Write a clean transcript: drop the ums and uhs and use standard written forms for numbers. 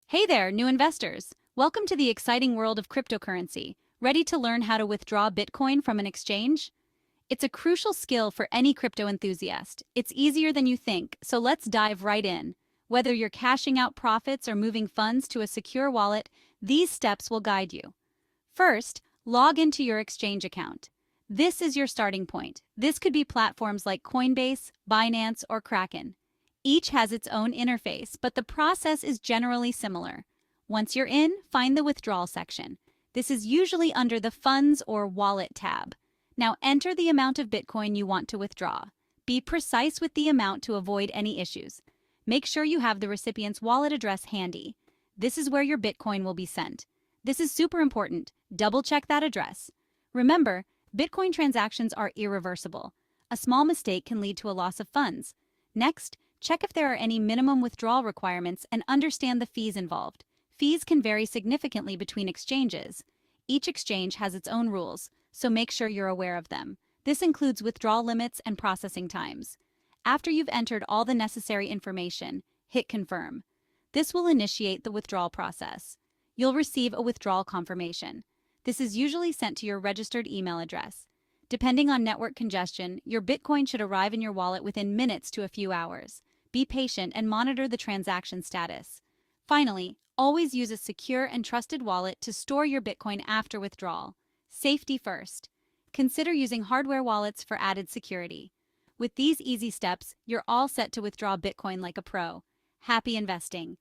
Hey there, new investors! Welcome to the exciting world of cryptocurrency. Ready to learn how to withdraw Bitcoin from an exchange? It's a crucial skill for any crypto enthusiast. It's easier than you think, so let's dive right in. Whether you're cashing out profits or moving funds to a secure wallet, these steps will guide you. First, log into your exchange account. This is your starting point. This could be platforms like Coinbase, Binance, or Kraken. Each has its own interface, but the process is generally similar. Once you're in, find the withdrawal section. This is usually under the Funds or Wallet tab. Now enter the amount of Bitcoin you want to withdraw. Be precise with the amount to avoid any issues. Make sure you have the recipient's wallet address handy. This is where your Bitcoin will be sent. This is super important. Double-check that address. Remember, Bitcoin transactions are irreversible. A small mistake can lead to a loss of funds. Next, check if there are any minimum withdrawal requirements and understand the fees involved. Fees can vary significantly between exchanges. Each exchange has its own rules, so make sure you're aware of them. This includes withdrawal limits and processing times. After you've entered all the necessary information, hit confirm. This will initiate the withdrawal process. You'll receive a withdrawal confirmation. This is usually sent to your registered email address. Depending on network congestion, your Bitcoin should arrive in your wallet within minutes to a few hours. Be patient and monitor the transaction status. Finally, always use a secure and trusted wallet to store your Bitcoin after withdrawal. Safety first. Consider using hardware wallets for added security. With these easy steps, you're all set to withdraw Bitcoin like a pro. Happy investing!